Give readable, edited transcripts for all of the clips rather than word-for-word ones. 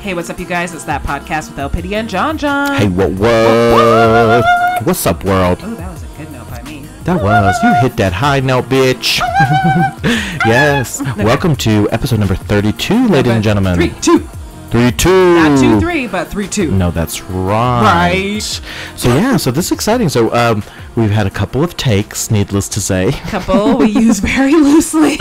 Hey, what's up, you guys? It's that podcast with LPiddy and Jon Jon. Hey, what? What's up, world? Oh, that was a good note by me. That was. You hit that high note, bitch. Yes. Welcome to episode number 32, ladies and gentlemen. 3-2. 3-2. Not 2-3, but 3-2. No, that's right. Right. So this is exciting. So we've had a couple of takes, needless to say. Couple we use very loosely.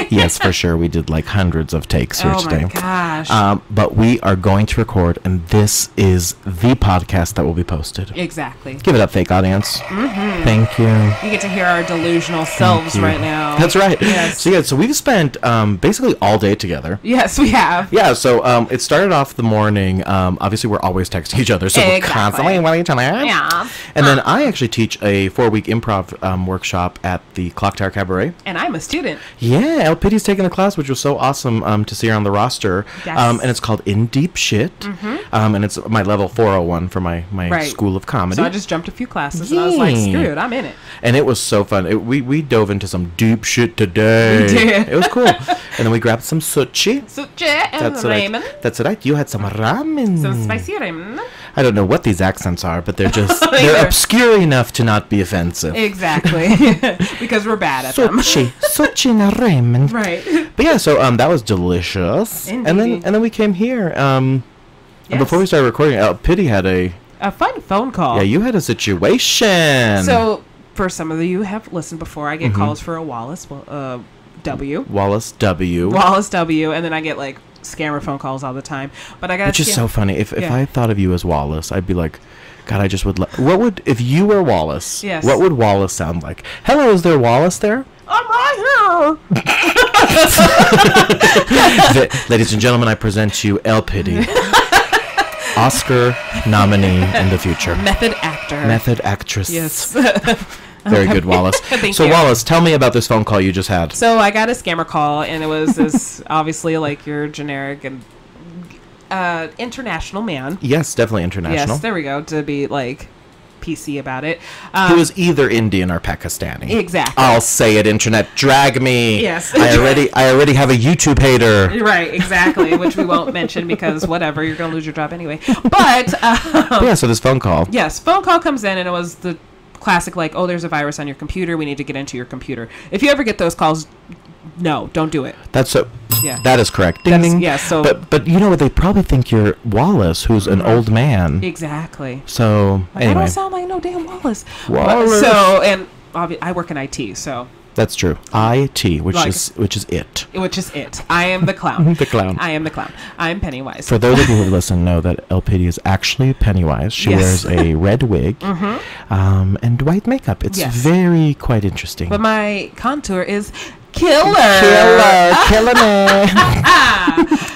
Yes, for sure. We did like hundreds of takes here today. Oh my gosh. But we are going to record, and this is the podcast that will be posted. Exactly. Give it up, fake audience. Mm-hmm. Thank you. You get to hear our delusional selves right now. That's right. Yes. So we've spent basically all day together. Yes, we have. Yeah, so it started off the morning. Obviously, we're always texting each other, so we're constantly with each other. Yeah. And then I actually teach a 4-week improv workshop at the Clock Tower Cabaret. And I'm a student. Yeah, LPiddy's taking the class, which was so awesome to see her on the roster. Yes. And it's called In Deep Shit. Mm-hmm. And it's my level 401 for my right. School of Comedy. So I just jumped a few classes, and I was like, screw it, I'm in it. And it was so fun. We dove into some deep shit today. We did. It was cool. And then we grabbed some sushi. Sushi and ramen. That's right. You had some ramen. Some spicy ramen. I don't know what these accents are, but they're just they're obscure enough to not be offensive. Exactly. Because we're bad at them. Sushi and ramen. Right. But yeah, so that was delicious. Indeed. And then we came here. And Yes. before we started recording, LPiddy had a fun phone call. Yeah, you had a situation. So for some of you who have listened before, I get calls for a Wallace W. Wallace W. Wallace W. And then I get like scammer phone calls all the time. But I got Which is so funny. If I thought of you as Wallace, I'd be like, God, I just would. What would if you were Wallace? Yes. What would Wallace sound like? Hello, is there Wallace there? I'm right here. Ladies and gentlemen, I present to you LPiddy, Oscar nominee in the future. Method actor. Method actress. Yes. Very good, Wallace. Thank so, you. Wallace, tell me about this phone call you just had. So I got a scammer call, and it was this obviously like your generic and international man. Yes, definitely international. Yes, there we go. To be like PC about it. He was either Indian or Pakistani. Exactly. I'll say it, internet. Drag me. Yes. I already have a YouTube hater. Right, exactly. Which we won't mention because whatever, you're gonna lose your job anyway. But yeah. So this phone call. Yes, phone call comes in, and it was the classic like, oh, there's a virus on your computer. We need to get into your computer. If you ever get those calls, no, don't do it. That's so. Yeah. That is correct. Ding ding. Yeah. So. But you know what? They probably think you're Wallace, who's an old man. Exactly. So like, anyway. I don't sound like no damn Wallace. Wallace. So and I work in IT, so. That's true. IT, which is it. Which is it. I am the clown. The clown. I am the clown. I'm Pennywise. For those of you who listen, know that LPiddy is actually Pennywise. She wears a red wig and white makeup. It's very quite interesting. But my contour is killer. Killing it.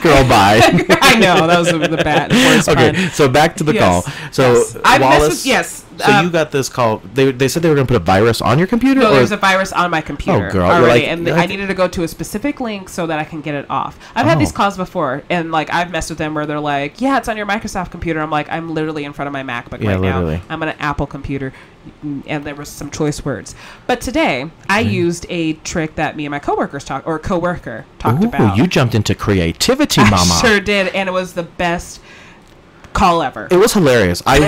Girl, bye. I know that was the bad. Okay, pun. so back to the call. So Wallace, So you got this call. They said they were going to put a virus on your computer. No, there's a virus on my computer. Oh, girl, already, and I needed to go to a specific link so that I can get it off. I've had these calls before, and like I've messed with them where they're like, "Yeah, it's on your Microsoft computer." I'm like, I'm literally in front of my MacBook right now. I'm on an Apple computer. And there was some choice words. But today, I used a trick that me and my coworker talked about. You jumped into creativity, mama. I sure did, and it was the best call ever. It was hilarious. I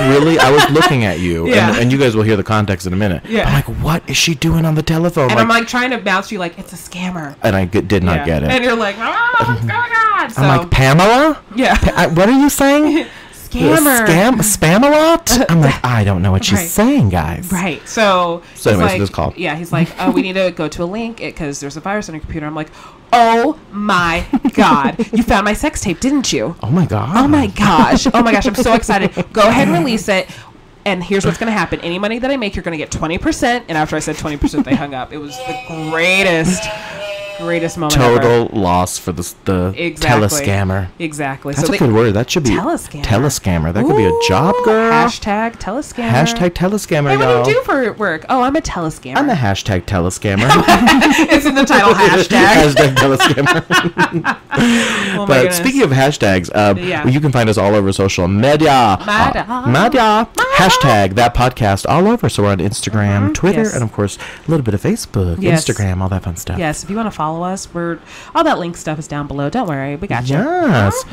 was looking at you, and you guys will hear the context in a minute. Yeah. I'm like, what is she doing on the telephone? And I'm like trying to bounce you like, it's a scammer. And I did not get it. And you're like, what's going on? So, I'm like, Pamela? Yeah. What are you saying? Scammer. Spam-a-lot? I'm like, I don't know what she's saying, guys. Right. So anyways, like, this call. Yeah, he's like, oh, we need to go to a link because there's a virus on your computer. I'm like, oh my God. You found my sex tape, didn't you? Oh my God. Oh my gosh. Oh my gosh. I'm so excited. Go ahead and release it. And here's what's going to happen. Any money that I make, you're going to get 20%. And after I said 20%, they hung up. It was the greatest moment total ever. Loss for the telescammer. Exactly. That's a good word. That should be telescammer. That could be a job, girl. Hashtag telescammer. Hashtag telescammer, hey, y'all. what do you do for work? Oh, I'm a telescammer. I'm a hashtag telescammer. It's in the title, hashtag. Hashtag telescammer. Oh, but speaking of hashtags, you can find us all over social media. Media. Hashtag that podcast all over. So we're on Instagram, Twitter, and of course a little bit of Facebook, Instagram, all that fun stuff. Yes, if you want to follow us, all that link stuff is down below. Don't worry, we got you. Yes.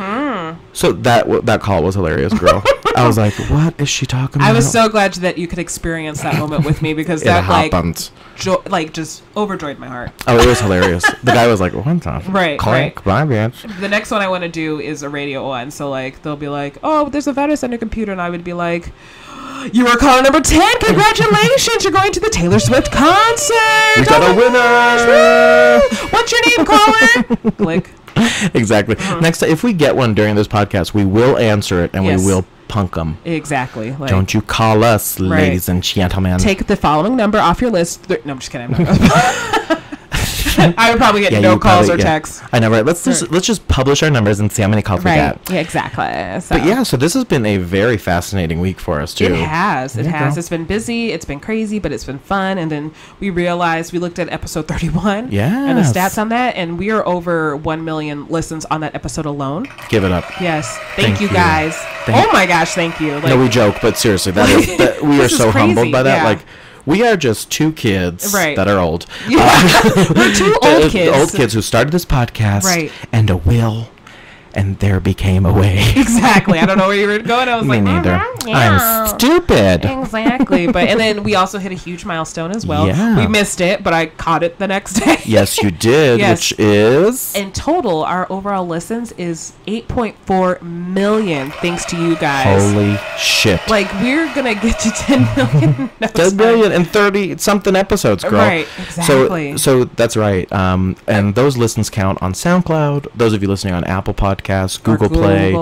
So that call was hilarious, girl. I was like, what is she talking about? I was so glad that you could experience that moment with me because that just overjoyed my heart. Oh, it was hilarious. The guy was like, one time. Right. Clank, bye, bitch. The next one I want to do is a radio one. So like they'll be like, oh, there's a virus on your computer, and I would be like, you are caller number 10. Congratulations, you're going to the Taylor Swift concert. We got a winner. What's your name, caller? Click. Exactly. Next time, if we get one during this podcast, we will answer it and we will punk them. Exactly. Like, don't you call us, ladies and gentlemen. Take the following number off your list. No, I'm just kidding. I would probably get no calls or texts. I know, right? Let's just publish our numbers and see how many calls we get. Yeah, exactly. So. But yeah, so this has been a very fascinating week for us too. It has. It has. It's been busy. It's been crazy, but it's been fun. And then we realized we looked at episode 31. Yeah. And the stats on that, and we are over 1 million listens on that episode alone. Give it up. Yes. Thank you guys. Oh my gosh, thank you. No, we joke, but seriously, we are so humbled by that. Like. We are just two kids that are old. We're two old kids. Old kids who started this podcast, and a will, and there became a way. Exactly. I don't know where you were going. I was Me neither. I'm stupid. Exactly. And then we also hit a huge milestone as well. Yeah. We missed it, but I caught it the next day. Yes, you did, which is... In total, our overall listens is 8.4 million, thanks to you guys. Holy shit. Like, we're going to get to 10 million. 10 million and 30-something episodes, girl. Right, exactly. So that's right. And those listens count on SoundCloud. Those of you listening on Apple Podcasts, Google Play.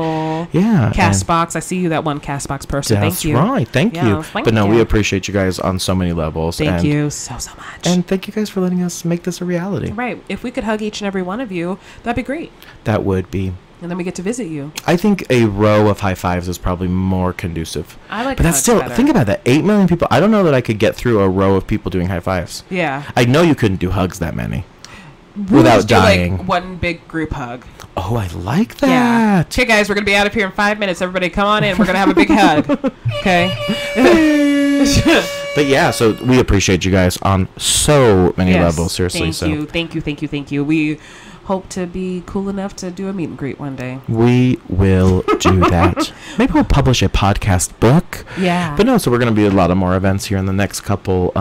Yeah. Castbox. I see you, that one Castbox person. Thank you. That's right. Thank you. But no, we appreciate you guys on so many levels. Thank you so much. And thank you guys for letting us make this a reality. Right. If we could hug each and every one of you, that'd be great. That would be. And then we get to visit you. I think a row of high fives is probably more conducive. I like. But that's still better. Think about that. 8 million people. I don't know that I could get through a row of people doing high fives. Yeah. I know you couldn't do hugs that many. Without dying. Like one big group hug. Oh, I like that. Yeah. Okay, guys, we're going to be out of here in 5 minutes. Everybody come on in. We're going to have a big hug. Okay? But yeah, so we appreciate you guys on so many levels. Seriously. Thank you. We hope to be cool enough to do a meet and greet one day. We will do that. Maybe we'll publish a podcast book. Yeah. But no, so we're going to be a lot of more events here in the next couple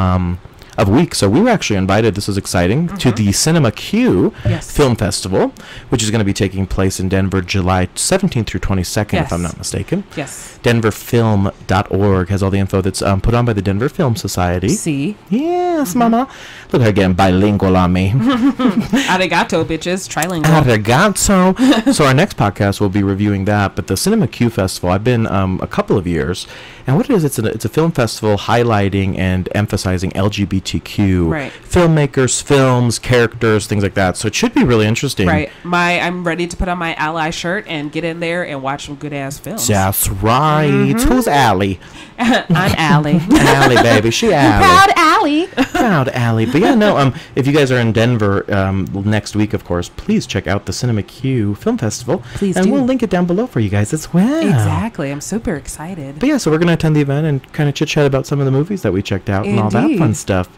of weeks. So we were actually invited, this is exciting, to the Cinema Q Film Festival, which is going to be taking place in Denver July 17th through 22nd, if I'm not mistaken. Yes. denverfilm.org has all the info that's put on by the Denver Film Society. See? Yes, mama. Look at her getting bilingual on me. Arigato, bitches. Trilingual. Arigato. So our next podcast, we'll be reviewing that. But the Cinema Q Festival, I've been a couple of years. And what it is, it's a film festival highlighting and emphasizing LGBTQ filmmakers, films, characters, things like that. So it should be really interesting. Right. I'm ready to put on my Ally shirt and get in there and watch some good-ass films. That's right. Who's Allie? I'm Allie. Allie, baby. She Allie. Proud Allie. Proud Allie. But yeah, no, if you guys are in Denver next week, of course, please check out the Cinema Q Film Festival. Please do. And we'll link it down below for you guys as well. Exactly. I'm super excited. But yeah, so we're going to attend the event and kind of chit-chat about some of the movies that we checked out and all that fun stuff.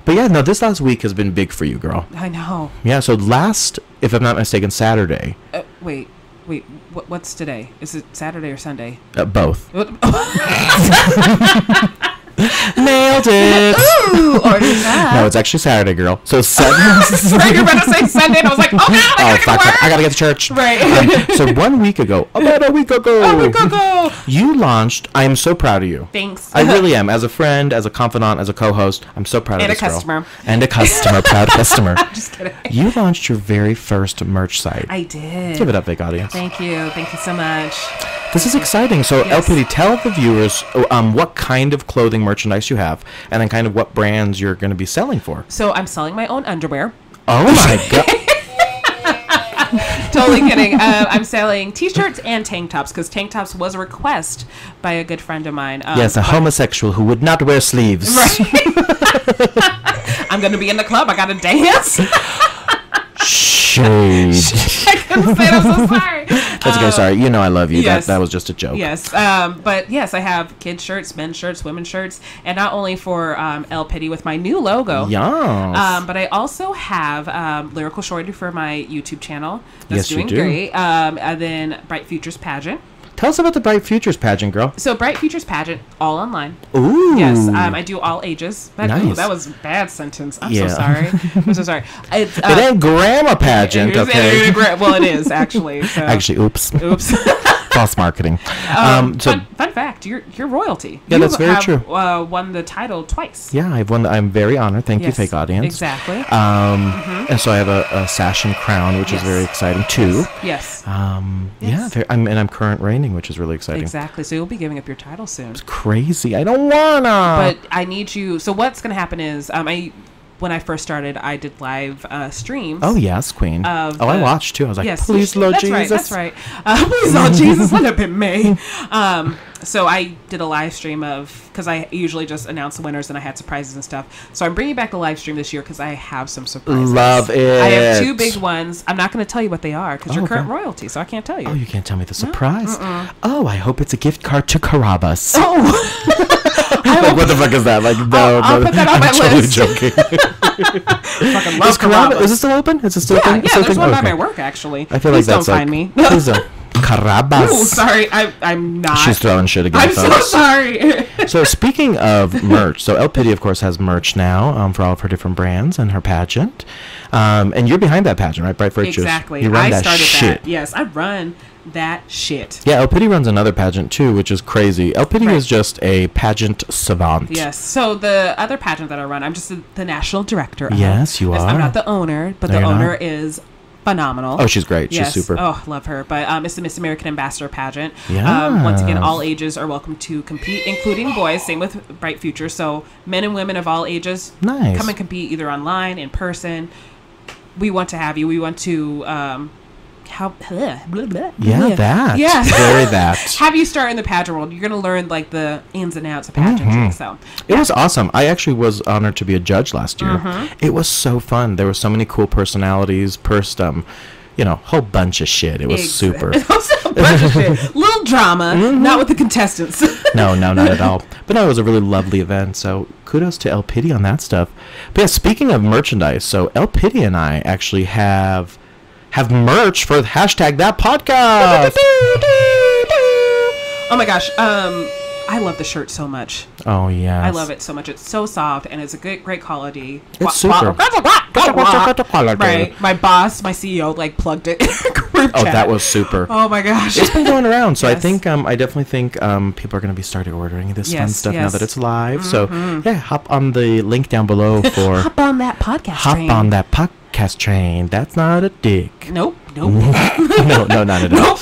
But yeah, no, this last week has been big for you, girl. I know. Yeah, so last, if I'm not mistaken, Saturday. Wait. What's today? Is it Saturday or Sunday? Both. Nailed it. Ooh, order that. No, it's actually Saturday, girl. So Sunday. You're about to say Sunday, and I was like, oh god, I gotta get to church. Right. So about a week ago, you launched. I am so proud of you. Thanks. I really am. As a friend, as a confidant, as a co-host, I'm so proud of this customer. girl. And a customer. Proud customer. Just kidding. You launched your very first merch site. I did. Give it up, big audience. Thank you so much. This is exciting. So, LPiddy, tell the viewers what kind of clothing merchandise you have, and then kind of what brands you're going to be selling for. So, I'm selling my own underwear. Oh my god. Totally kidding. I'm selling t-shirts and tank tops because tank tops was a request by a good friend of mine. Yes, a homosexual who would not wear sleeves. Right. I'm going to be in the club. I got to dance. Shh. Shade. I couldn't say it. I'm so sorry. That's okay. Sorry. You know I love you. Yes. That was just a joke. Yes. But yes, I have kids shirts, men's shirts, women's shirts, and not only for LPiddy with my new logo. Yes. But I also have Lyrical Shorty for my YouTube channel. That's doing you do. Great. And then Bright Futures Pageant. Tell us about the Bright Futures pageant, girl. So Bright Futures pageant, all online. Ooh. Yes, I do all ages. Nice. That was a bad sentence. I'm so sorry. I'm so sorry. It ain't grandma pageant, okay? Well, it is, actually. So. Actually, oops. False marketing. Fun fact, you're royalty. Yeah, that's very true. Won the title twice. Yeah, I've won. I'm very honored. Thank you, fake audience. Exactly. And so I have a sash and crown, which is very exciting too. Yes. Yeah, I'm current reigning, which is really exciting. Exactly. So you'll be giving up your title soon. It's crazy. I don't wanna. But I need you. So what's gonna happen is when I first started, I did live streams. Oh, yes, Queen. I watched, too. I was like, please, Lord Jesus. That's right. Please, Lord Jesus, let it be me. So I did a live stream because I usually just announce the winners and I had surprises and stuff. So I'm bringing back the live stream this year because I have some surprises. Love it. I have 2 big ones. I'm not going to tell you what they are because you're current royalty, so I can't tell you. Oh, you can't tell me the surprise? Oh, I hope it's a gift card to Carrabba's. Oh. Like, what the fuck is that? Like, no, I'll put that on my list. I'm totally joking. Fucking love Carrabba's. Is it still open? Is it still open? Yeah, there's one by my work, actually. I feel Please like that's don't find me. Please don't. Carrabba's. Oh, sorry. I'm not. She's throwing shit again. I'm so sorry. So speaking of merch, so LPiddy, of course, has merch now for all of her different brands and her pageant. And you're behind that pageant, right? Bright Futures. Exactly. You run I that started shit. that. Yes, I run that shit. Yeah, LPiddy runs another pageant too, which is crazy. LPiddy is just a pageant savant. Yes. So the other pageant that I run, I'm just the national director of. Yes, you are. I'm not the owner, but the owner is phenomenal. Oh, she's great. Yes. She's super. Oh, love her. But it's the Miss American Ambassador pageant. Yeah. Once again, all ages are welcome to compete, including boys. Same with Bright Future. So men and women of all ages come and compete either online, in person. We want to have you. We want to very that. Have you start in the pageant world. You're going to learn like the ins and outs of pageantry. So it was awesome. I actually was honored to be a judge last year. It was so fun. There were so many cool personalities. Whole bunch of shit. It was super. It was a bunch of shit. Little drama, not with the contestants. No, not at all. But no, it was a really lovely event. So kudos to LPiddy on that stuff. But yeah, speaking of merchandise, so LPiddy and I actually have merch for hashtag that podcast. Oh my gosh. I love the shirt so much. Oh, yeah. I love it so much. It's so soft, and it's a great quality. It's super. Right. My boss, my CEO, plugged it in a group chat. That was super. Oh, my gosh. It's been going around, so I definitely think people are going to be starting ordering this fun stuff now that it's live. So, yeah, hop on the link down below for... Hop on that podcast train. Hop on that podcast train. That's not a dick. Nope. no, not at all.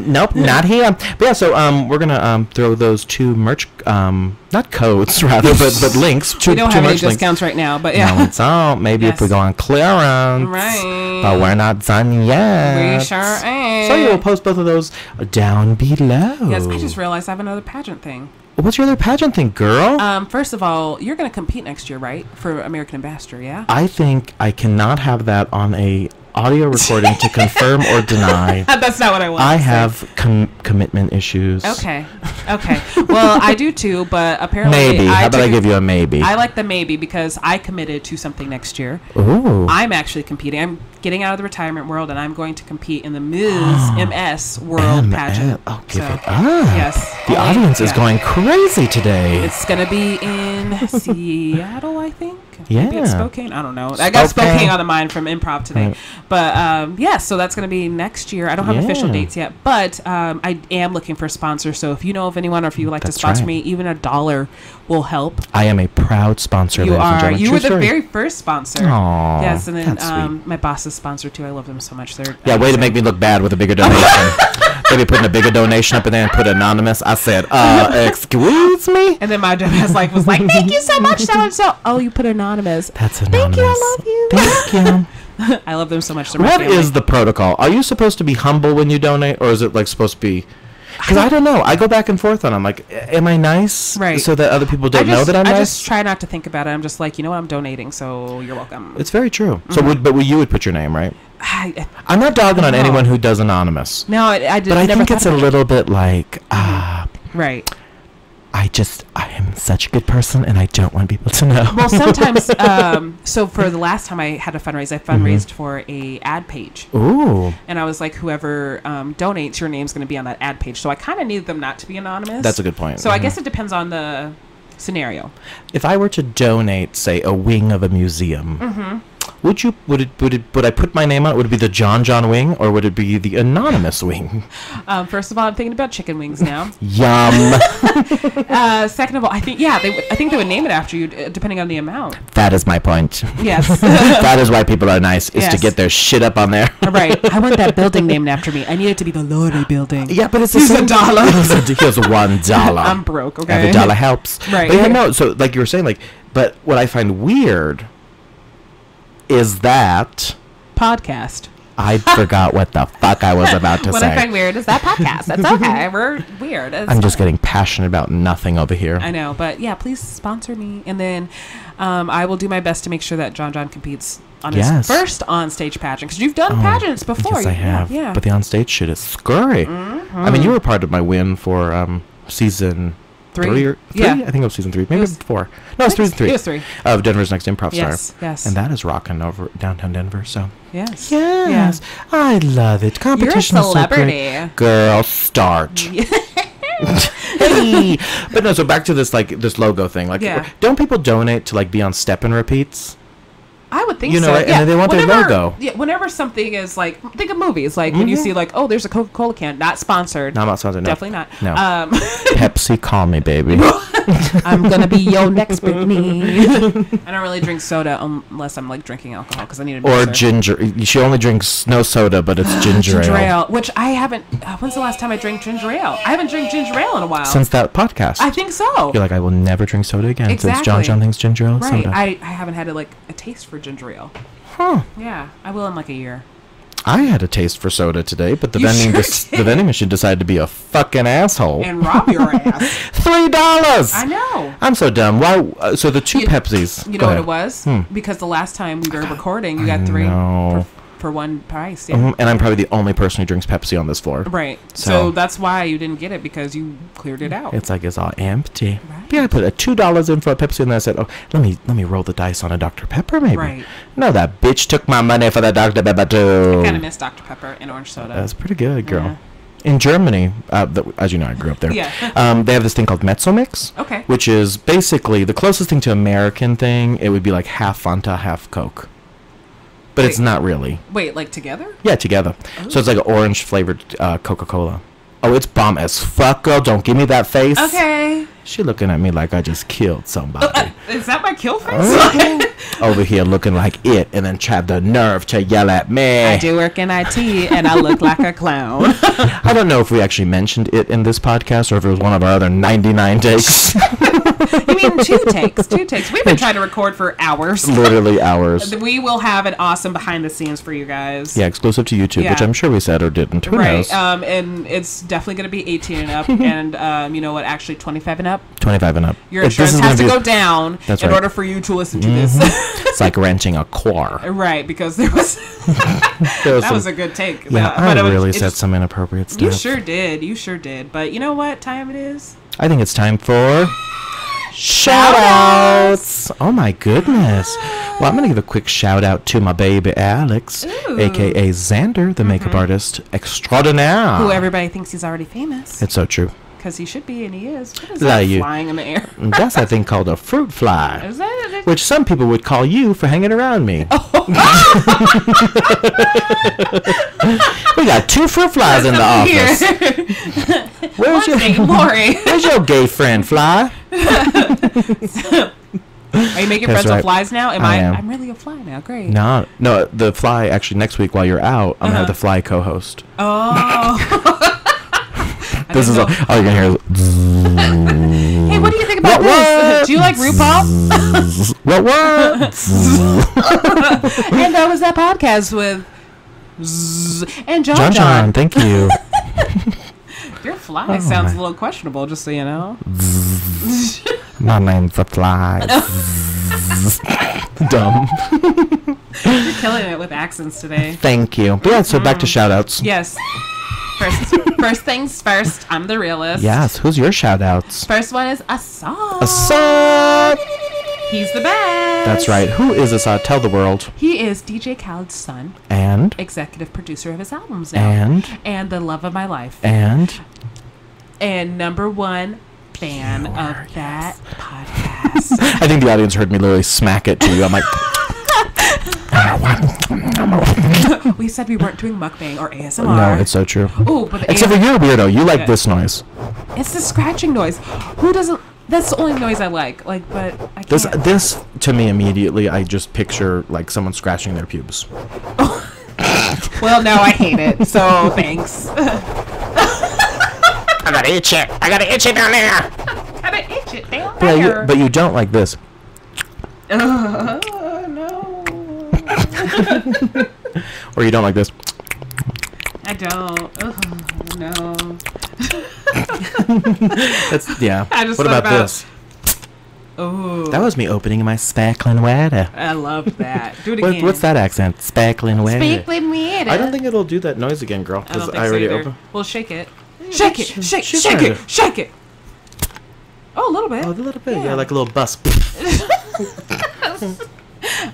Nope, not here. But yeah, so we're gonna throw those 2 merch, not codes rather, but links. We don't have any discounts right now, but yeah. No, it's all. Maybe if we go on clearance, right? But we're not done yet. We sure ain't. So you'll post both of those down below. Yes, I just realized I have another pageant thing. What's your other pageant thing, girl? First of all, you're going to compete next year, right? For American Ambassador, yeah? I think I cannot have that on a audio recording to confirm or deny. That's not what I want. I have commitment issues. Okay. Well, I do too, but apparently... Maybe. How about I give you a maybe? I like the maybe because I committed to something next year. Ooh. I'm actually competing. I'm getting out of the retirement world, and I'm going to compete in the MS World pageant. Oh, give it up. Yes. The audience is going crazy today. It's going to be in Seattle, I think. Yeah. Maybe it's Spokane. I don't know. I got Spokane on the mind from improv today. Right. But, so that's going to be next year. I don't have official dates yet, but I am looking for sponsors. So if you know of anyone or if you would like to sponsor me, even $1 will help. I am a proud sponsor. You are. You were the very first sponsor. Aww, yes, and then my boss is sponsored too. I love them so much. They're way to make me look bad with a bigger donation. Maybe putting a bigger donation up in there and put anonymous. I said, excuse me. And then my dumbass was like, thank you so much, so and so. Oh, you put anonymous. That's anonymous. Thank you. I love you. Thank you. I love them so much. What is the protocol? Are you supposed to be humble when you donate, or is it supposed to be? Because I don't know. I go back and forth on. I'm like, am I nice? Right. So that other people don't know that I'm nice. I just try not to think about it. I'm just like, you know what? I'm donating, so you're welcome. It's very true. So, you would put your name, right? I'm not dogging on anyone who does anonymous. No, I did. But I think it's a little bit like, right. I am such a good person, and I don't want people to know. Well, sometimes, so for the last time I had a fundraise, I fundraised for a ad page. Ooh. And I was like, whoever donates, your name's going to be on that ad page. So I kind of needed them not to be anonymous. That's a good point. So I guess it depends on the scenario. If I were to donate, say, a wing of a museum, would I put my name on it? Would it be the Jon Jon wing, or would it be the anonymous wing? First of all, I'm thinking about chicken wings now. Yum. Second of all, I think they would name it after you, depending on the amount. That is my point. Yes. That is why people are nice, is to get their shit up on there. Right. I want that building named after me. I need it to be the Lorry building. Yeah, but it's $1. Here's $1. I'm broke. Okay. Every dollar helps. Right. But yeah, no. So like you were saying, but what I find weird is that podcast. I forgot what the fuck I was about to say. What I find weird is that podcast. That's okay. We're weird. I'm just getting passionate about nothing over here. I know, but yeah, please sponsor me, and then I will do my best to make sure that Jon Jon competes on his first on-stage pageant, because you've done pageants before. Yes, I have. Yeah. But the on-stage shit is scurry. I mean, you were part of my win for season 3 or 3? I think it was season 3. Maybe 4. No, it's 3. It was 3. Of Denver's Next Improv Star. Yes. And that is rocking over downtown Denver, so. Yes. Yes. Yeah. I love it. Competition You're a celebrity. Is so great. Girl, start. Hey. But no, so back to this, this logo thing. Don't people donate to, be on step and repeats? I would think so. Right? Yeah. And they want their logo. Yeah, whenever something is think of movies. When you see there's a Coca-Cola can, not sponsored. No, not sponsored. No. Definitely not. No. Pepsi, call me, baby. I'm gonna be your next Britney. I don't really drink soda unless I'm drinking alcohol, because I need a or ginger. She only drinks no soda, but it's ginger ale. Which I haven't. When's the last time I drank ginger ale? I haven't drank ginger ale in a while. Since that podcast. I think so. You're I will never drink soda again. Exactly. Since Jon Jon thinks ginger ale is right. soda. I haven't had a taste for ginger ale. Huh. Yeah, I will in a year. I had a taste for soda today, but the vending machine decided to be a fucking asshole and rob your ass. $3. I know. I'm so dumb. Why? So the two Pepsis. You know what it was? Because the last time we were recording, you got 3 for one price. Yeah. And I'm probably the only person who drinks Pepsi on this floor. Right. So that's why you didn't get it, because you cleared it out. It's it's all empty. Right. Yeah, I put $2 in for a Pepsi, and then I said, let me roll the dice on a Dr. Pepper, maybe. Right. No, that bitch took my money for the Dr. Pepper too. I kind of miss Dr. Pepper and orange soda. That's pretty good, girl. Yeah. In Germany, as you know, I grew up there. Yeah. They have this thing called Mezzomix. Okay. Which is basically the closest thing to American thing. It would be half Fanta, half Coke. But it's not really. Wait, together? Yeah, together. Ooh. So it's an orange flavored Coca-Cola. Oh, it's bomb as fuck, girl. Don't give me that face. Okay. She looking at me like I just killed somebody. Is that my kill face? Over here looking like it, and then tried the nerve to yell at me. I do work in IT, and I look like a clown. I don't know if we actually mentioned it in this podcast, or if it was one of our other 99 takes. You mean 2 takes? 2 takes. We've been trying to record for hours. Literally hours. We will have an awesome behind the scenes for you guys. Yeah, exclusive to YouTube, which I'm sure we said or didn't. Who knows? And it's definitely going to be 18 and up, and you know what? Actually, 25 and up. 25 and up. Your insurance has to go down in order for you to listen to this. It's like renting a car. Right, because there was that was a good take. Yeah, I really said some inappropriate stuff. You sure did. But you know what time it is? I think it's time for shout-outs. Oh my goodness. Well, I'm going to give a quick shout-out to my baby Alex, a.k.a. Xander, the makeup artist extraordinaire. Who everybody thinks he's already famous. It's so true. Because he should be, and he is. What is that flying in the air? That's a thing called a fruit fly. Is that? Which some people would call you for hanging around me. Oh. We got 2 fruit flies in the office. Where's your gay friend, Fly? Are you making friends with flies now? I'm really a fly now. Great. No, the fly, actually, next week while you're out, I'm going to have the fly co-host. Oh. This is all you're going to hear. Hey, what do you think about this? Do you like RuPaul? What? And that was that podcast with and Jon Jon. Thank you. You're Fly sounds a little questionable, just so you know. My name's the Fly. Dumb. You're killing it with accents today. Thank you. But yeah, so back to shout-outs. Yes. First things first, I'm the realist. Yes, who's your shout-outs? First one is Assad. Assad! He's the best. That's right. Who is Assad? Tell the world. He is DJ Khaled's son. And? Executive producer of his albums now. And the love of my life. And number one fan of that podcast. I think the audience heard me literally smack it to you. I'm like... We said we weren't doing mukbang or ASMR. No, it's so true. Ooh, but except for you're a weirdo. You like this noise. It's the scratching noise. Who doesn't... That's the only noise I like. But I can't. This to me immediately, I just picture like someone scratching their pubes. Well, now I hate it. So thanks. I gotta itch it. Down there. Gotta itch it down there. But you don't like this. No. Or you don't like this. I don't. No. That's yeah. What about this? Oh. That was me opening my sparkling water. I love that. Do it again. What's that accent? Sparkling water. Sparkling water. I don't think it'll do that noise again, girl. I don't think already so open. Well, shake it. Shake it. Oh, a little bit. Oh, a little bit. Yeah, like a little bus.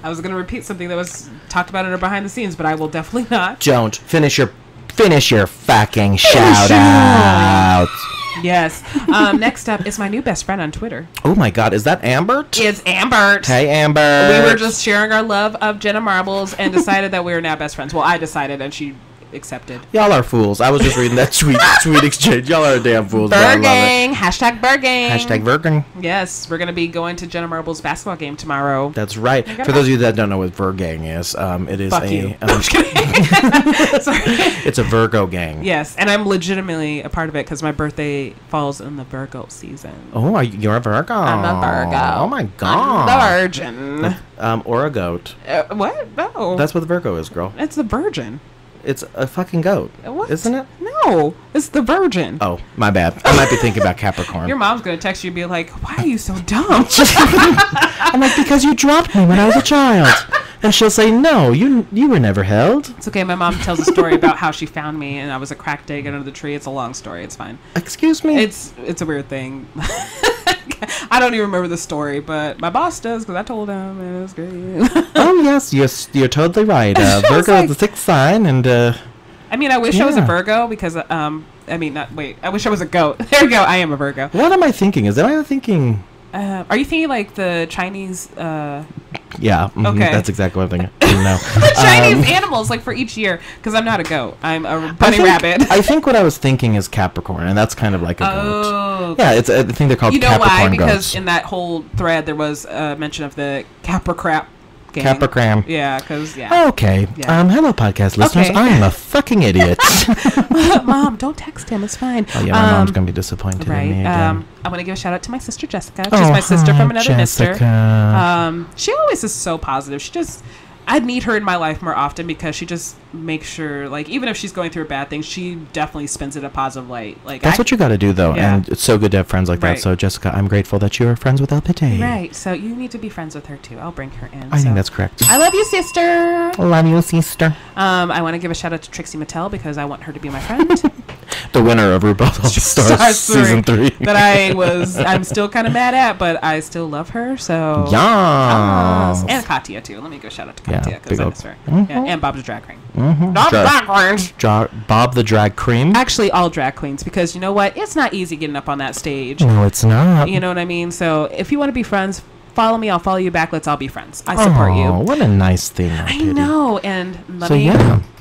I was going to repeat something that was talked about in our behind the scenes, but I will definitely not. Don't. Finish your fucking shout out. Yes. Next up is my new best friend on Twitter. Oh my God, is that Ambert? It's Ambert. Hey, Ambert. We were just sharing our love of Jenna Marbles and decided that we are now best friends. Well, I decided, and she accepted. Y'all are fools. I was just reading that sweet exchange. Y'all are damn fools. Burgang. Hashtag Burgang. Hashtag Burgang. Yes, we're going to be going to Jenna Marbles' basketball game tomorrow. That's right. For those of you that don't know what Burgang is, it is Sorry. It's a Virgo gang. Yes, and I'm legitimately a part of it because my birthday falls in the Virgo season. Oh, you're a Virgo. I'm a Virgo. Oh my God. I'm the virgin. Or a goat. What? No. That's what the Virgo is, girl. It's the virgin. It's a fucking goat. What? Isn't it? No, it's the virgin. Oh, my bad. I might be thinking about Capricorn. Your mom's going to text you and be like, why are you so dumb? I'm like, because you dropped me when I was a child. And she'll say, no, you were never held. It's okay. My mom tells a story about how she found me and I was a crack digging under the tree. It's a long story. It's fine. Excuse me? It's a weird thing. I don't even remember the story, but my boss does because I told him and it was great. Oh, yes. You're totally right. Virgo is the sixth sign and... I mean, I wish I was a Virgo because, I wish I was a goat. There we go. I am a Virgo. What am I thinking? Am I thinking... are you thinking like the Chinese... Yeah. Mm-hmm, okay. That's exactly what I'm thinking. No. The Chinese animals, like for each year, because I'm not a goat. I'm a bunny rabbit. I think what I was thinking is Capricorn, and that's kind of like a goat. Okay. Yeah, I think they're called Capricorn goats. You know why? Because in that whole thread, there was a mention of the Capricrap gang. Capricram. Yeah, because, yeah. Okay. Yeah. Hello, podcast listeners. Okay. I am a fucking idiot. Mom, don't text him. It's fine. Oh, yeah, my mom's going to be disappointed in me again. I want to give a shout out to my sister, Jessica. She's my sister from another mister. She always is so positive. I'd need her in my life more often because she just makes sure, like, even if she's going through a bad thing, she definitely spins it a positive light. Like that's what you got to do, though, and it's so good to have friends like that. So, Jessica, I'm grateful that you are friends with LPiddy. Right. So you need to be friends with her too. I'll bring her in. I think that's correct. I love you, sister. Love you, sister. I want to give a shout out to Trixie Mattel because I want her to be my friend. The winner of RuPaul's All-Stars Season 3. That I'm still kind of mad at, but I still love her, so... Yes. And Katya, too. Let me go shout out to Katya, because I miss her. Mm-hmm. Yeah, and Bob the Drag Queen. Mm-hmm. Bob the Drag Queen? Actually, all drag queens, because you know what? It's not easy getting up on that stage. No, it's not. You know what I mean? So, if you want to be friends... Follow me, I'll follow you back. Let's all be friends. I support you. Oh, what a nice thing. I know. And let me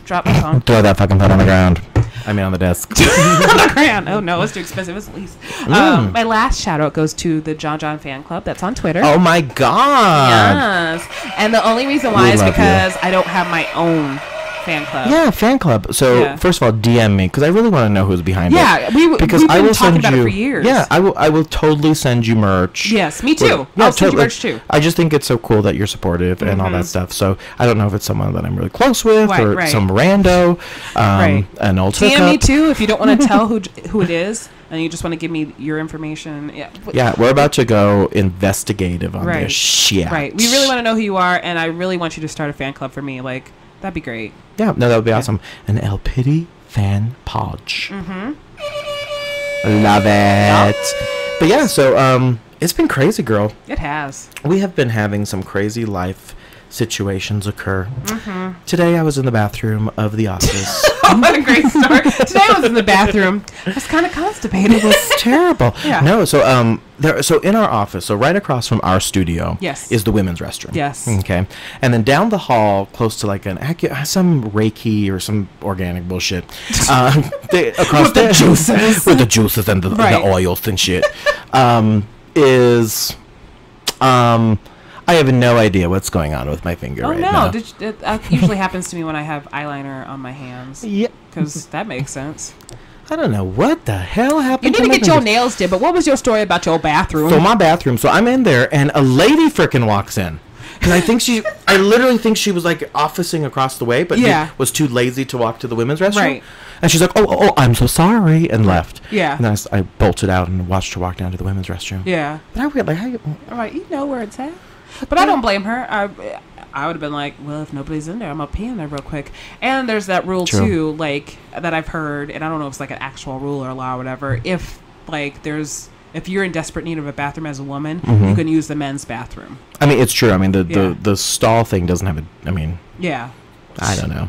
drop my phone. Throw that fucking phone on the ground. I mean, on the desk. On the ground. Oh, no, it's too expensive. It's lease. My last shout out goes to the Jon Jon fan club that's on Twitter. Oh, my God. Yes. And the only reason why is because I don't have my own fan club. Yeah, fan club. So first of all, DM me because I really want to know who's behind it. Yeah, we've been talking about it for years. Yeah, I will totally send you merch. Yes, me too. I'll send you merch too. I just think it's so cool that you're supportive and all that stuff. So I don't know if it's someone that I'm really close with or some rando, an old hookup. DM me too if you don't want to tell who it is. And you just want to give me your information. Yeah, we're about to go investigative on this shit. Right. We really want to know who you are, and I really want you to start a fan club for me. Like, that'd be great. Yeah, no, that would be awesome. An LPiddy fan podge. Love it. But yeah, so it's been crazy, girl. It has. We have been having some crazy life situations occur. Today I was in the bathroom of the office. What a great start. Today I was in the bathroom. I was kind of constipated. It was terrible. Yeah. No, so in our office, so right across from our studio is the women's restroom. Yes. Okay. And then down the hall, close to like some Reiki or some organic bullshit. Across the juices. With the juices and the oils and shit. I have no idea what's going on with my finger right now. That usually happens to me when I have eyeliner on my hands. Yeah. Because that makes sense. I don't know what the hell happened. You need to get your nails did, but what was your story about your bathroom? So my bathroom. So I'm in there, and a lady frickin' walks in. And I literally think she was like officing across the way, but was too lazy to walk to the women's restroom. Right. And she's like, oh, I'm so sorry, and left. Yeah. And then I bolted out and watched her walk down to the women's restroom. Yeah. But I was like, all right, you know where it's at. But I don't blame her. I would have been like, well, if nobody's in there, I'm going to pee in there real quick. And there's that rule, too, like, that I've heard, and I don't know if it's like an actual rule or a law or whatever. If you're in desperate need of a bathroom as a woman, you can use the men's bathroom. I mean, it's true. I mean, the stall thing doesn't have I don't know.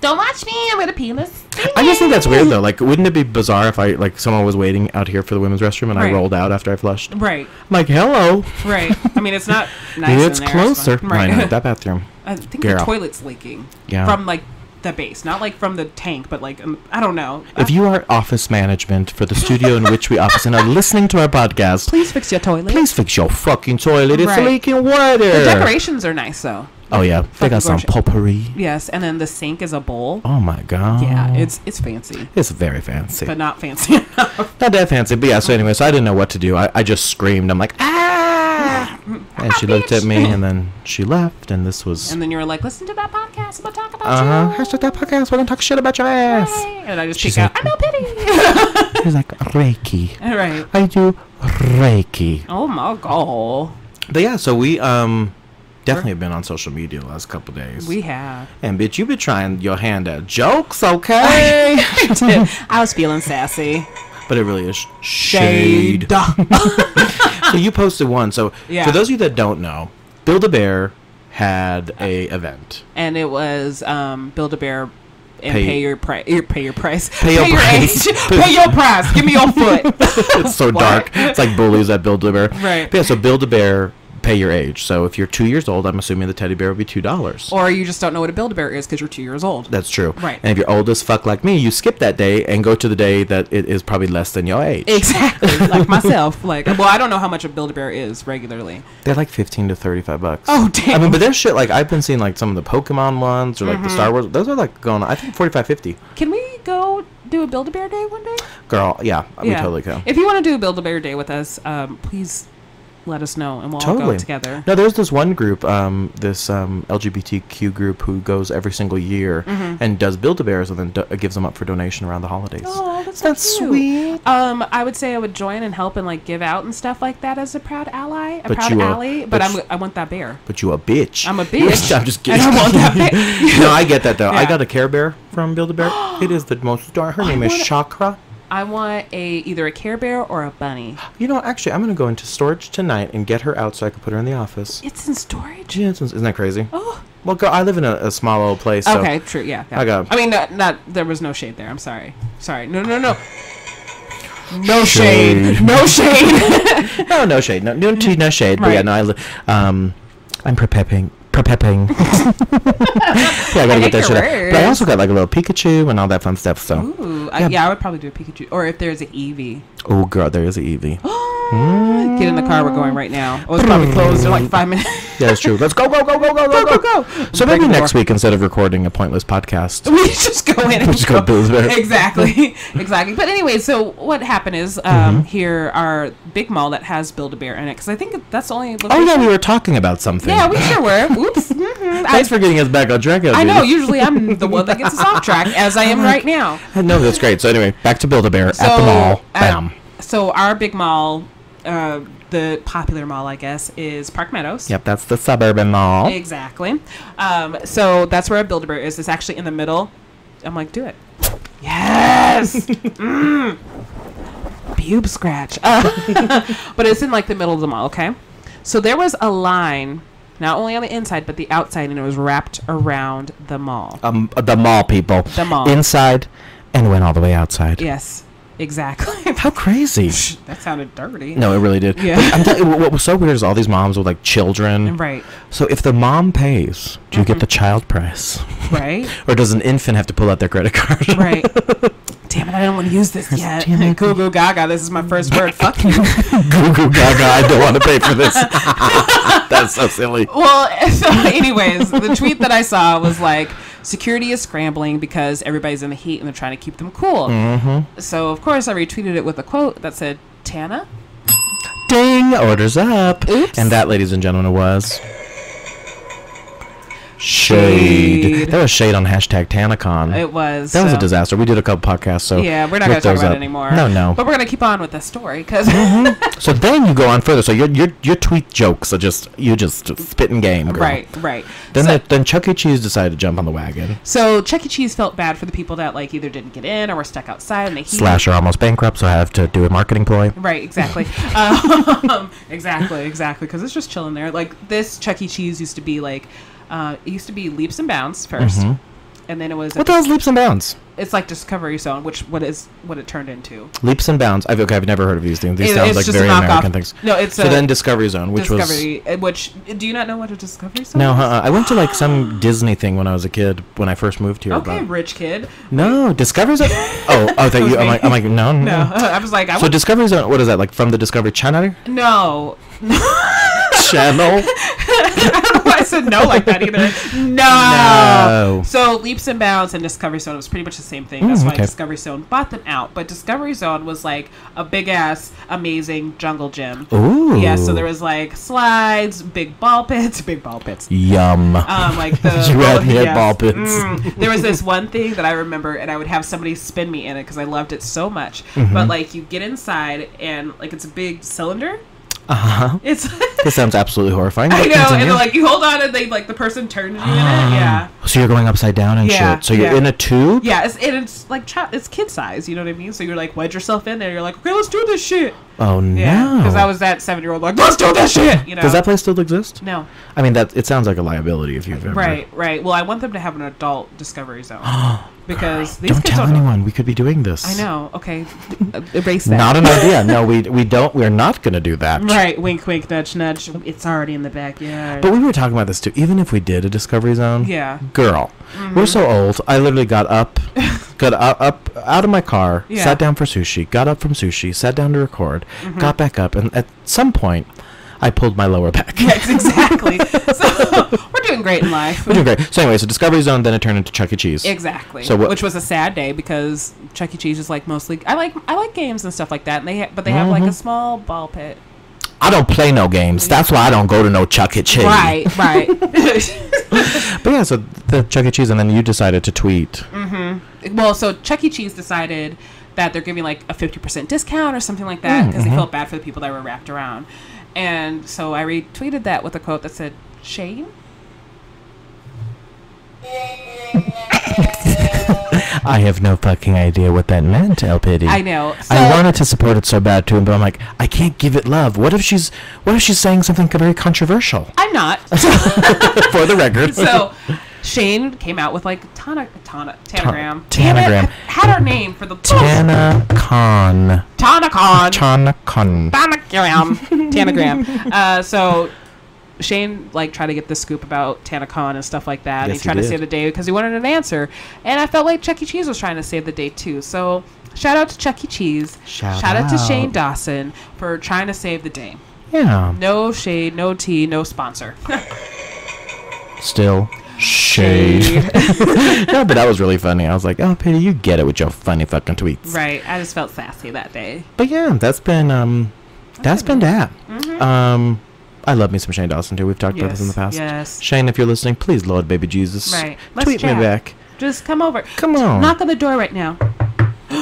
Don't watch me. I'm gonna pee in this. I just think that's weird though. Like, wouldn't it be bizarre if someone was waiting out here for the women's restroom and I rolled out after I flushed? Right. I'm like, hello. Right. I mean, it's not nice. It's closer. Right. I know, that bathroom. I think the toilet's leaking. Yeah. From like the base, not like from the tank, but like I don't know. If you are office management for the studio in which we office and are listening to our podcast, please fix your toilet. Please fix your fucking toilet. It's leaking water. The decorations are nice though. Oh yeah, they got some potpourri. Yes, and then the sink is a bowl. Oh my god. Yeah, it's fancy. It's very fancy, but not fancy enough. Not that fancy, but yeah. So anyway, so I didn't know what to do. I just screamed. I'm like, ah! And she looked at me, and then she left, and this was. And then you were like, listen to that podcast. I'm gonna talk about you. Hashtag that podcast. We're gonna talk shit about your ass. Right. And I just pick out. I know pity. She's like Reiki. All right. I do Reiki. Oh my god. But yeah, so we definitely have been on social media the last couple days. We have. And bitch, you been trying your hand at jokes, okay? I did. I was feeling sassy. But it really is shade. So you posted one. So for those of you that don't know, Build-A-Bear had a event. And it was Build-A-Bear and pay your price. Pay your price. Pay your age. Pay your price. Give me your foot. It's so dark. It's like bullies at Build-A-Bear. Right. But yeah, so Build-A-Bear, pay your age. So if you're 2 years old, I'm assuming the teddy bear would be $2. Or you just don't know what a Build-A-Bear is because you're 2 years old. That's true. Right. And if you're old as fuck like me, you skip that day and go to the day that it is probably less than your age. Exactly. Like myself. Like, well, I don't know how much a Build-A-Bear is regularly. They're like $15 to $35. Oh, damn. I mean, but there's shit like I've been seeing like some of the Pokemon ones or like the Star Wars. Those are like going on, I think $45, $50. Can we go do a Build-A-Bear day one day? Girl, yeah. We totally can. If you want to do a Build-A-Bear day with us, please let us know and we'll all go together. No, there's this one group, this LGBTQ group who goes every single year and does Build-A-Bears and then gives them up for donation around the holidays. Oh, that's sweet. I would say I would join and help and like give out and stuff like that as a proud ally, but I want that bear. But you a bitch. I'm a bitch. I'm just kidding. And I want that bear. No, I get that though. Yeah. I got a Care Bear from Build-A-Bear. It is the most. Her name is Chakra. I want either a Care Bear or a bunny. You know, actually, I'm going to go into storage tonight and get her out so I can put her in the office. It's in storage? Yeah, isn't that crazy? Oh. Well, girl, I live in a small old place. So okay, true, yeah. I mean, there was no shade there. I'm sorry. No. No shade. No shade. No shade. No shade. Right. But yeah, no, I'm prepping. Yeah, I gotta get that shit out. But I also got like a little Pikachu and all that fun stuff. So ooh, I would probably do a Pikachu, or if there's an Eevee. Oh, girl, there is an Eevee. Get in the car. We're going right now. Oh, it's probably closed in like 5 minutes. Yeah, that's true. Let's go. So maybe next week, instead of recording a pointless podcast, we just go in and we just go Build-A-Bear. Exactly. But anyway, so what happened is here our big mall that has Build-A-Bear in it, because I think that's the only location. Oh yeah, we were talking about something. Yeah, we sure were. Oops. Thanks for getting us back on track. I know. Usually I'm the one that gets us off track, as I am right now. No, that's great. So anyway, back to Build-A-Bear at the mall. Bam. So our big mall, the popular mall, I guess, is Park Meadows. Yep, that's the suburban mall. Exactly. So that's where our Build-A-Bear is. It's actually in the middle. I'm like, do it. Yes. Boob scratch. But it's in like the middle of the mall. Okay. So there was a line, not only on the inside but the outside, and it was wrapped around the mall. The mall, people. The mall. Inside, and went all the way outside. Yes. Exactly. How crazy. That sounded dirty. No, it really did. Yeah. But I'm telling you, what was so weird is all these moms with like children. Right. So if the mom pays, do you get the child price? Right. Or does an infant have to pull out their credit card? Right. Damn it, I don't want to use this yet. Goo goo gaga, this is my first word. Fuck you. Goo goo gaga, I don't want to pay for this. That's so silly. Well, so anyways, the tweet that I saw was like, security is scrambling because everybody's in the heat and they're trying to keep them cool. So, of course, I retweeted it with a quote that said, Tana? Ding! Orders up. Oops. And that, ladies and gentlemen, was... Shade. That was shade on hashtag TanaCon. It was. That was a disaster. We did a couple podcasts, so... Yeah, we're not going to talk about it anymore. No. But we're going to keep on with the story, because... So then you go on further. So your tweet jokes are you just spitting game, girl. Right. Then Chuck E. Cheese decided to jump on the wagon. So Chuck E. Cheese felt bad for the people that like either didn't get in or were stuck outside in the heat. Slash are almost bankrupt, so I have to do a marketing ploy. Right, exactly. Exactly. Because it's just chilling there. Like, this Chuck E. Cheese used to be like... it used to be Leaps and Bounds first, and then it was... What the hell is Leaps and Bounds? It's like Discovery Zone, what it turned into. Leaps and Bounds. I've never heard of these things. These sound like very American things. No, it's so then Discovery Zone, which do you not know what a Discovery Zone is? No, I went to like some Disney thing when I was a kid, when I first moved here. Okay, rich kid. No, Discovery Zone. I'm like, no. I was like, so Discovery Zone. What is that, like from the Discovery Channel? No. Channel. I don't know why I said no like that either. No. So Leaps and Bounds and Discovery Zone was pretty much the same thing. That's why Discovery Zone bought them out. But Discovery Zone was like a big ass, amazing jungle gym. Ooh. Yeah. So there was like slides, big ball pits. Yum. Like the you had me at ball pits. There was this one thing that I remember, and I would have somebody spin me in it because I loved it so much. But like you get inside, and like it's a big cylinder. This sounds absolutely horrifying. I know, and then, like you hold on, and they like the person turns you in it. Yeah. So you're going upside down and shit. So you're in a tube. Yeah, it's like it's kid size. You know what I mean? So you're like wedge yourself in there. You're like, okay, let's do this shit. Oh no! Yeah, because I was that 7-year-old like, let's do this shit. You know? Does that place still exist? No. I mean, it sounds like a liability if you've ever. Right. Well, I want them to have an adult Discovery Zone. Because these don't kids tell anyone. We could be doing this. I know. Okay, erase that. Not an idea. No, we don't. We're not going to do that. Right. Wink, wink, nudge, nudge. It's already in the backyard. But we were talking about this too. Even if we did a Discovery Zone, girl, we're so old. I literally got up out of my car, sat down for sushi, got up from sushi, sat down to record, got back up, and at some point, I pulled my lower back. Yes, exactly. So we're doing great in life. We're doing great. So anyway, so Discovery Zone, then it turned into Chuck E. Cheese. Exactly. So which was a sad day because Chuck E. Cheese is like mostly I like games and stuff like that, and they have like a small ball pit. I don't play no games. That's why I don't go to no Chuck E. Cheese. Right. But yeah, so the Chuck E. Cheese, and then you decided to tweet. Well, so Chuck E. Cheese decided that they're giving like a 50% discount or something like that because they felt bad for the people that were wrapped around. And so I retweeted that with a quote that said, Shane? I have no fucking idea what that meant, LPiddy. I know. So, I wanted to support it so bad too, but I'm like, I can't give it love. What if she's saying something very controversial? I'm not. For the record. So Shane came out with like Tanagram. Tanagram. Had our name for the Tanagon. Tanagram. So Shane like tried to get the scoop about TanaCon and stuff like that. Yes, and he tried to save the day because he wanted an answer. And I felt like Chuck E. Cheese was trying to save the day too. So Shout out to Chuck E. Cheese. Shout out to Shane Dawson for trying to save the day. Yeah. No shade, no tea, no sponsor. Still shade. No, but that was really funny. I was like, oh, Pitty, you get it with your funny fucking tweets. Right. I just felt sassy that day. But yeah, that's been that. I love me some Shane Dawson too. We've talked about this in the past. Yes. Shane, if you're listening, please, Lord baby Jesus, tweet me back. Just come over. Come on. Knock on the door right now.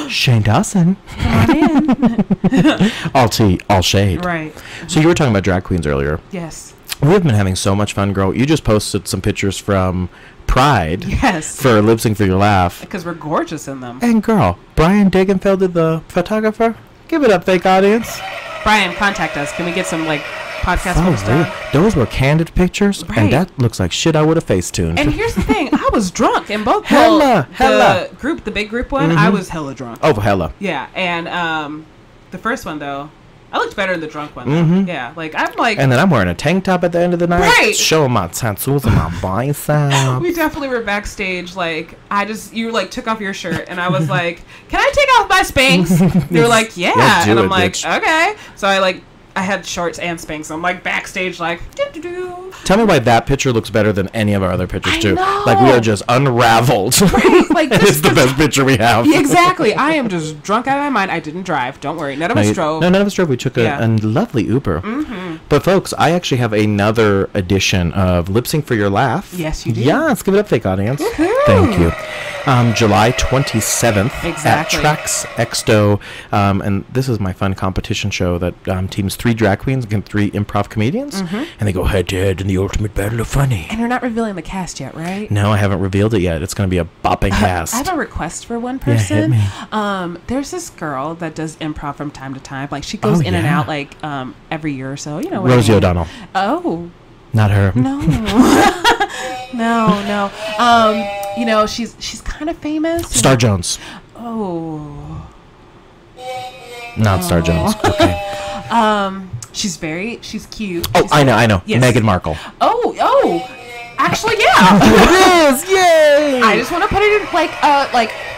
Shane Dawson. Come on in. All tea, all shade. Right. So you were talking about drag queens earlier. Yes. We've been having so much fun, girl. You just posted some pictures from Pride. Yes. For Lip Sync for Your Laugh. Because we're gorgeous in them. And girl, Brian Dagenfeld, the photographer. Give it up, fake audience. Brian, contact us. Can we get some podcast photos done? Those were candid pictures, and that looks like shit I would have face-tuned. And here's the thing, I was drunk in both hella. The big group one. I was hella drunk. Oh, hella. Yeah, and the first one though, I looked better in the drunk one. Yeah, I'm like. And then I'm wearing a tank top at the end of the night, right? Showing my tattoos and my biceps. We definitely were backstage. You took off your shirt, and I was like, "Can I take off my Spanx?" You were like, "Yeah," and I'm like, bitch. "Okay." So I had shorts and Spanx. I'm backstage, doo-doo-doo. Tell me why that picture looks better than any of our other pictures too. We are just unraveled. Right, it's the best picture we have. Exactly. I am just drunk out of my mind. I didn't drive. Don't worry. None of us drove. No, none of us drove. We took a lovely Uber. But folks, I actually have another edition of Lip Sync for Your Laugh. Yes, you do. Yeah, let's give it up, fake audience. Woo-hoo. Thank you. July 27th at Trax Exto, and this is my fun competition show that teams 3 drag queens against 3 improv comedians, and they go head to head in the ultimate battle of funny. And you're not revealing the cast yet, right? No, I haven't revealed it yet. It's going to be a bopping cast. I have a request for one person. Yeah, hit me. There's this girl that does improv from time to time. She goes in and out every year or so. You know what Rosie O'Donnell. Oh. Not her. No. No. She's kind of famous. Star Jones. Oh. Not Star Jones. Okay. She's cute. Oh, I know. Yes. Meghan Markle. Oh. Actually, yeah. It is. Yay. I just want to put it in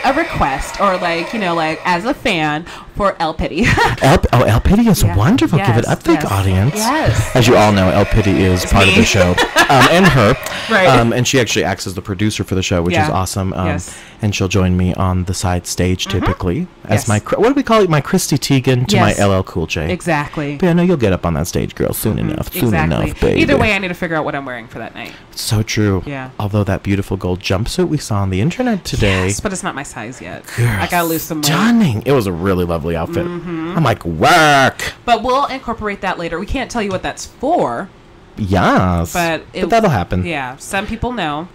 a request or as a fan for LPiddy. LPiddy is wonderful. Yes. Give it up, fake audience. Yes. As you all know, LPiddy is part of the show, and her. Right. And she actually acts as the producer for the show, which is awesome. Yes. And she'll join me on the side stage typically as my what do we call it? My Christy Teigen to my LL Cool J. Exactly. But I know you'll get up on that stage, girl, soon enough. Soon enough, baby. Either way, I need to figure out what I'm wearing for that night. So true. Yeah. Although that beautiful gold jumpsuit we saw on the internet today. Yes, but it's not my size yet. Girl, I gotta lose some weight. Stunning. It was a really lovely outfit. I'm like, work. But we'll incorporate that later. We can't tell you what that's for. Yes. But that'll happen. Yeah. Some people know.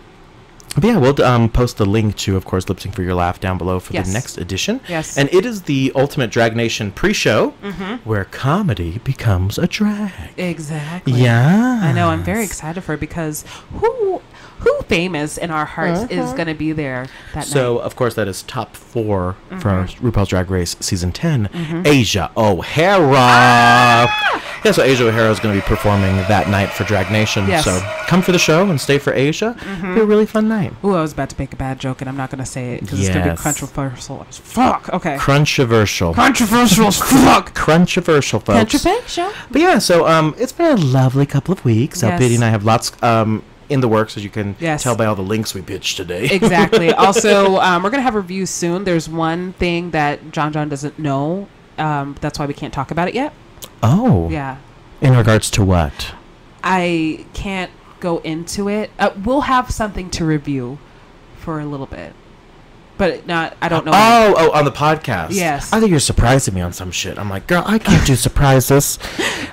But yeah, we'll post the link to, of course, Lip Sync for Your Laugh down below for the next edition. Yes. And it is the Ultimate Drag Nation pre-show where comedy becomes a drag. Exactly. Yeah. I know. I'm very excited for it because who famous in our hearts is going to be there that night? So, of course, that is top 4 for RuPaul's Drag Race Season 10, Asia O'Hara. Yeah, so Asia O'Hara is going to be performing that night for Drag Nation. Yes. So come for the show and stay for Asia. It'll be a really fun night. Ooh, I was about to make a bad joke, and I'm not going to say it because it's going to be controversial as fuck. Okay. Controversial as fuck. Controversial, folks. Controversial. But yeah, so it's been a lovely couple of weeks. Yes. LPiddy and I have lots in the works, as you can tell by all the links we pitched today. Exactly. Also, we're going to have reviews soon. There's one thing that Jon Jon doesn't know. That's why we can't talk about it yet. Oh. Yeah. In regards to what? I can't go into it. We'll have something to review for a little bit. But I don't know. Oh, on the podcast. Yes. I think you're surprising me on some shit. I'm like, girl, I can't do surprises.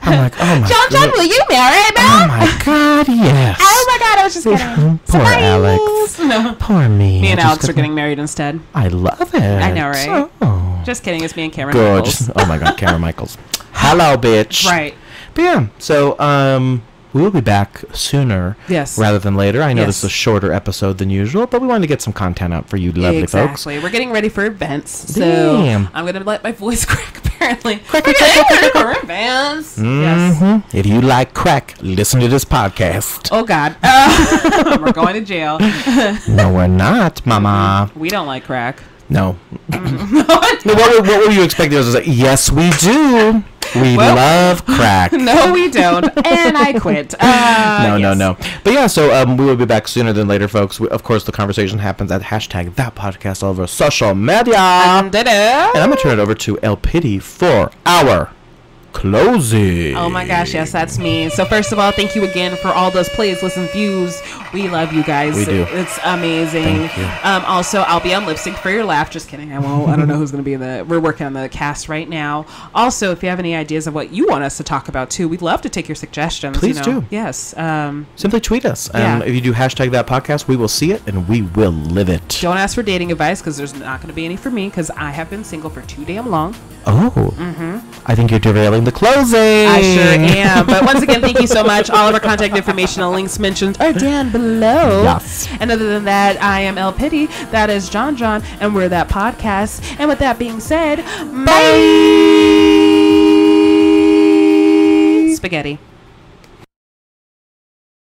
I'm like, oh my God. Jon, will you marry me? Oh my God, yes. Oh my God, I was just kidding. Poor Alex. No. Poor me. Me and Alex are getting married instead. I love it. I know, right? Oh. Just kidding. It's me and Cameron Michaels. Oh my God, Cameron Michaels. Hello, bitch. Right. But yeah, so we will be back sooner rather than later. I know this is a shorter episode than usual, but we wanted to get some content out for you lovely folks. Exactly. We're getting ready for events. So I'm going to let my voice crack, apparently. Crack. For events. Yes. If you like crack, listen to this podcast. Oh, God. We're going to jail. No, we're not, mama. We don't like crack. No. What were you expecting? I was like, yes, we do. We love crack. No, we don't. And I quit. No. But yeah, so we will be back sooner than later, folks. Of course, the conversation happens at hashtag that podcast all over social media. And I'm going to turn it over to LPiddy for our closing. Oh my gosh, yes, that's me. So first of all, thank you again for all those plays, listen, views. We love you guys. We do. It's amazing. Thank you. Also, I'll be on Lip Sync for Your Laugh. Just kidding. I won't. I don't know who's going to be in the... We're working on the cast right now. Also, if you have any ideas of what you want us to talk about too, we'd love to take your suggestions. Please do. Yes. Simply tweet us. If you do hashtag that podcast, we will see it and we will live it. Don't ask for dating advice because there's not going to be any for me because I have been single for too damn long. Oh. I think you're derailing the closing. I sure am. But once again, thank you so much. All of our contact information and links mentioned are down below. Yes. And other than that, I am LPiddy. That is Jon Jon. And we're that podcast. And with that being said, bye. Spaghetti.